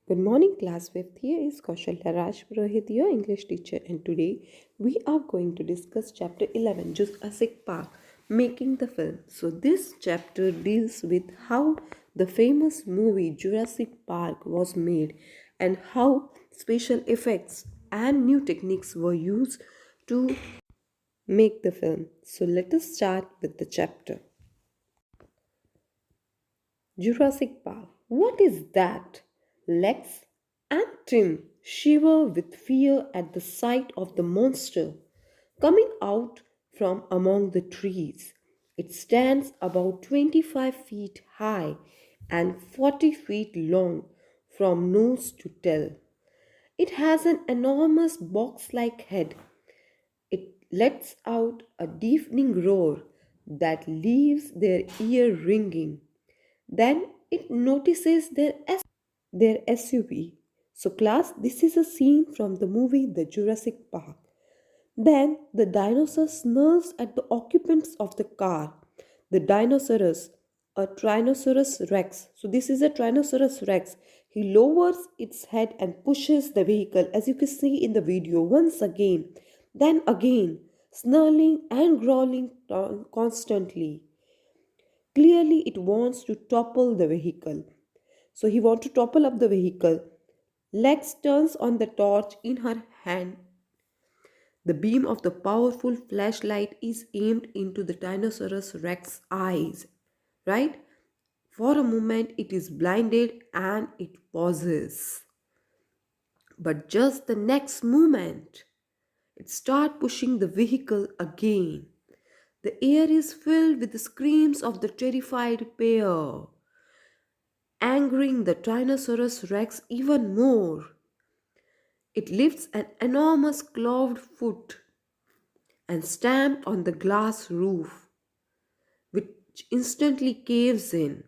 Good morning, class 5th. Here is Kaushalya Raj Purohit, your English teacher, and today we are going to discuss chapter 11, Jurassic Park, making the film. So, this chapter deals with how the famous movie Jurassic Park was made and how special effects and new techniques were used to make the film. So, let us start with the chapter. Jurassic Park. What is that? Lex and Tim shiver with fear at the sight of the monster coming out from among the trees. It stands about 25 feet high and 40 feet long from nose to tail. It has an enormous box like head. It lets out a deafening roar that leaves their ear ringing. Then it notices their SUV. So, class, this is a scene from the movie The Jurassic Park. Then the dinosaur snarls at the occupants of the car. The dinosaurus, a Tyrannosaurus Rex. So, this is a Tyrannosaurus Rex. He lowers its head and pushes the vehicle, as you can see in the video, once again, then again, snarling and growling constantly. Clearly, it wants to topple the vehicle. So he wants to topple up the vehicle. Lex turns on the torch in her hand. The beam of the powerful flashlight is aimed into the Tyrannosaurus Rex's eyes. Right? For a moment, it is blinded and it pauses. But just the next moment, it starts pushing the vehicle again. The air is filled with the screams of the terrified pair, angering the Tyrannosaurus Rex even more. It lifts an enormous clawed foot and stamps on the glass roof, which instantly caves in.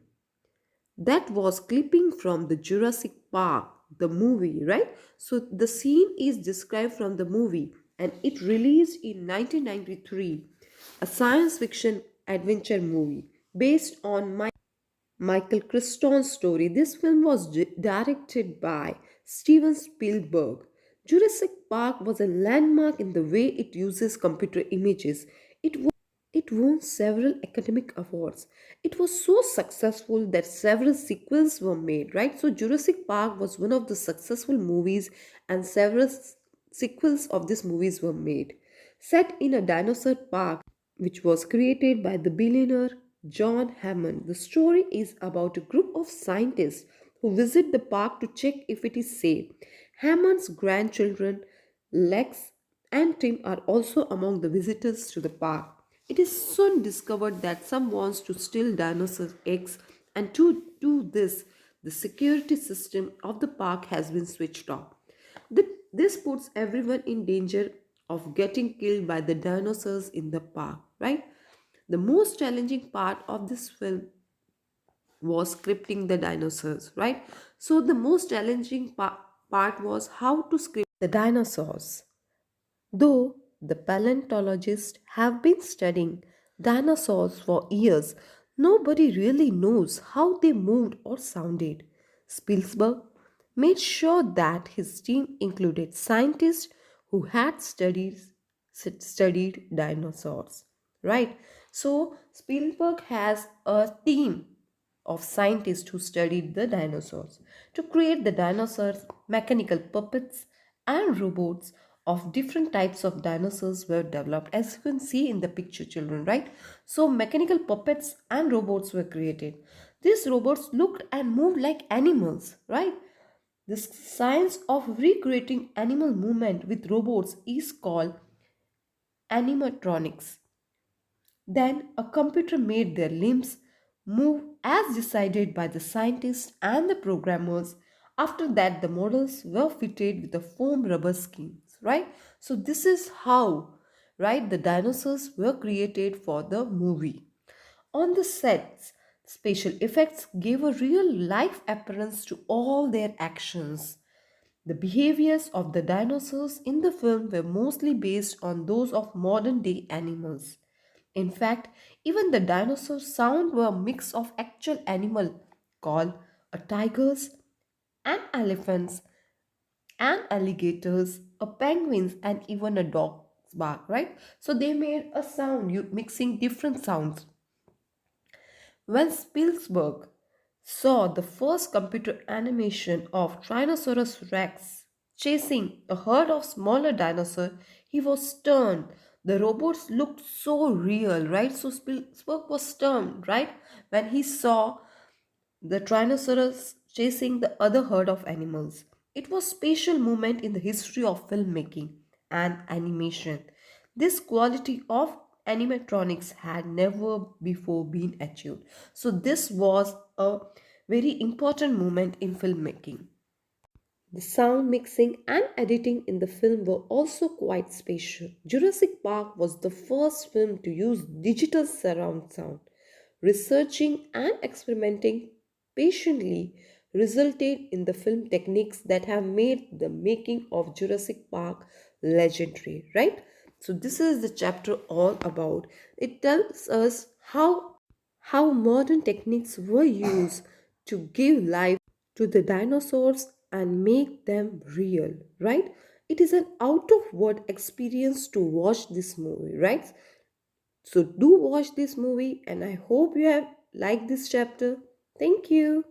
That was clipping from the Jurassic Park, the movie, right? So the scene is described from the movie and it released in 1993, a science fiction adventure movie based on Michael Crichton's story. This film was directed by Steven Spielberg. Jurassic Park was a landmark in the way it uses computer images. It won several academic awards. It was so successful that several sequels were made, right? So, Jurassic Park was one of the successful movies, and several sequels of these movies were made. Set in a dinosaur park, which was created by the billionaire John Hammond. The story is about a group of scientists who visit the park to check if it is safe. Hammond's grandchildren, Lex and Tim, are also among the visitors to the park. It is soon discovered that some wants to steal dinosaur eggs, and to do this, the security system of the park has been switched off. This puts everyone in danger of getting killed by the dinosaurs in the park, right? The most challenging part of this film was scripting the dinosaurs, right? So the most challenging part was how to script the dinosaurs. Though the paleontologists have been studying dinosaurs for years, nobody really knows how they moved or sounded. Spielberg made sure that his team included scientists who had studied dinosaurs. Right? So Spielberg has a team of scientists who studied the dinosaurs to create the dinosaurs, mechanical puppets, and robots of different types of dinosaurs were developed, as you can see in the picture, children, right? So mechanical puppets and robots were created. These robots looked and moved like animals, right? This science of recreating animal movement with robots is called animatronics. Then a computer made their limbs move as decided by the scientists and the programmers. After that, the models were fitted with the foam rubber skins, right? So, this is how, right, the dinosaurs were created for the movie. On the sets, special effects gave a real life appearance to all their actions. The behaviors of the dinosaurs in the film were mostly based on those of modern day animals. In fact, even the dinosaur sound were a mix of actual animal called a tigers and elephants and alligators, a penguins, and even a dog's bark, right? So they made a sound, you mixing different sounds. When Spielberg saw the first computer animation of Tyrannosaurus Rex chasing a herd of smaller dinosaurs, he was stunned. The robots looked so real, right? So Spielberg was stunned, right? When he saw the Tyrannosaurus chasing the other herd of animals. It was a special moment in the history of filmmaking and animation. This quality of animatronics had never before been achieved. So this was a very important moment in filmmaking. The sound mixing and editing in the film were also quite special. Jurassic Park was the first film to use digital surround sound. Researching and experimenting patiently resulted in the film techniques that have made the making of Jurassic Park legendary, right? So this is the chapter all about. It tells us how modern techniques were used to give life to the dinosaurs and make them real, right? It is an out of word experience to watch this movie, right? So do watch this movie, and I hope you have liked this chapter. Thank you.